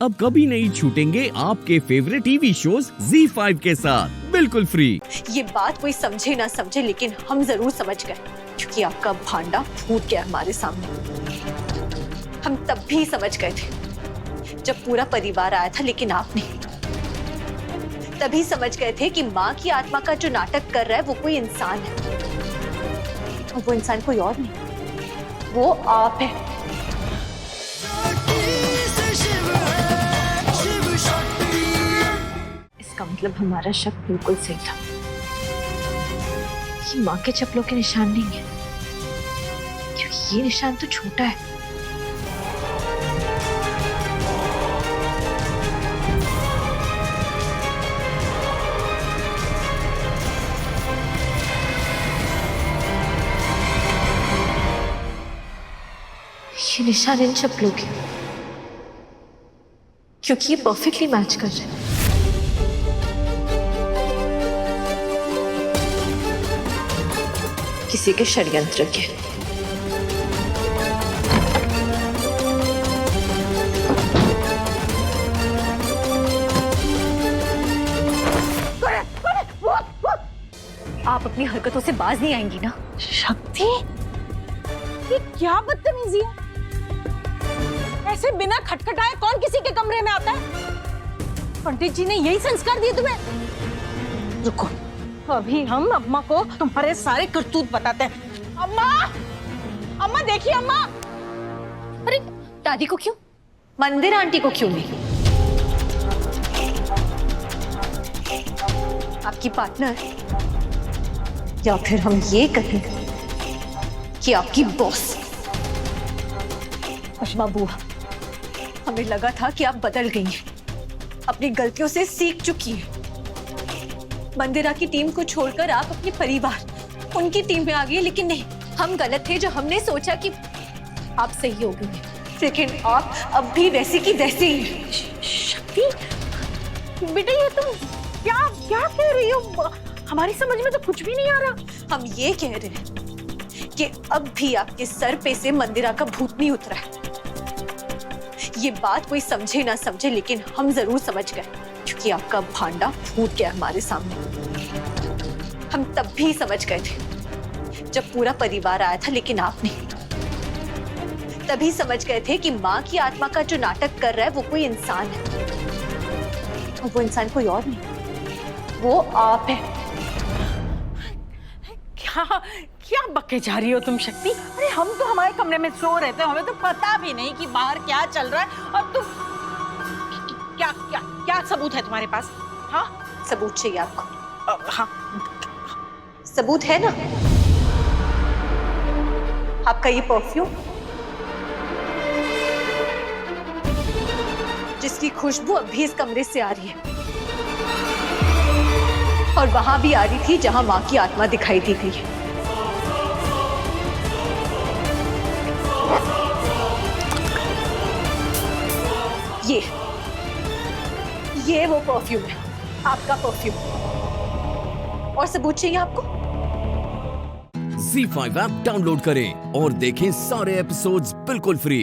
अब कभी नहीं छूटेंगे आपके फेवरेट टीवी शोज ZEE5 के साथ बिल्कुल फ्री। ये बात कोई समझे ना समझे लेकिन हम जरूर समझ गए, क्योंकि आपका भांडा फूट गया हमारे सामने। हम तब भी समझ गए थे जब पूरा परिवार आया था, लेकिन आप नहीं। तभी समझ गए थे कि माँ की आत्मा का जो नाटक कर रहा है वो कोई इंसान है, और वो इंसान कोई और नहीं, वो आप है। इसका मतलब हमारा शक बिल्कुल सही था। ये माँ के चप्पलों के निशान नहीं है, क्योंकि ये निशान तो छोटा है। ये निशान इन चप्पलों के, क्योंकि ये परफेक्टली मैच कर रहे हैं। किसी के षड्यंत्र के। आप अपनी हरकतों से बाज नहीं आएंगी ना? शक्ति, ये क्या बदतमीजी है? ऐसे बिना खटखटाए कौन किसी के कमरे में आता है? पंडित जी ने यही संस्कार दिए तुम्हें? रुको, अभी हम अम्मा को तुम्हारे सारे करतूत बताते हैं। अम्मा, अम्मा देखिए अम्मा। अरे दादी को क्यों, मंदिर आंटी को क्यों नहीं? आपकी पार्टनर, या फिर हम ये कहें कि आपकी बॉस। अशमा बुआ, हमें लगा था कि आप बदल गई हैं, अपनी गलतियों से सीख चुकी हैं। मंदिरा की टीम को छोड़कर आप अपने परिवार, उनकी टीम में आ गई, लेकिन नहीं, हम गलत थे जो हमने सोचा कि आप सही हो गई, लेकिन आप अब भी वैसी की वैसी ही। शक्ति, बेटा ये तुम क्या क्या कह रही हो? हमारी समझ में तो कुछ भी नहीं आ रहा। हम ये कह रहे हैं कि अब भी आपके सर पे से मंदिरा का भूत नहीं उतरा है। ये बात कोई समझे ना समझे लेकिन हम जरूर समझ गए, क्योंकि आपका भांडा फूट गया हमारे सामने। हम तब भी समझ गए थे जब पूरा परिवार आया था, लेकिन आप नहीं। तभी समझ गए थे कि माँ की आत्मा का जो नाटक कर रहा है वो कोई इंसान है, और वो इंसान कोई और नहीं, वो आप है। क्या क्या बके जा रही हो तुम शक्ति? अरे हम तो हमारे कमरे में सो रहे थे, हमें तो पता भी नहीं कि बाहर क्या चल रहा है, और तुम क्या क्या क्या सबूत है तुम्हारे पास? हाँ, सबूत चाहिए आपको? हाँ, सबूत है ना? आपका ये परफ्यूम, जिसकी खुशबू अब भी इस कमरे से आ रही है, और वहां भी आ रही थी जहां मां की आत्मा दिखाई दी गई है। ये वो परफ्यूम है, आपका परफ्यूम। और सबूत चाहिए आपको? ZEE5 ऐप डाउनलोड करें और देखें सारे एपिसोड्स बिल्कुल फ्री।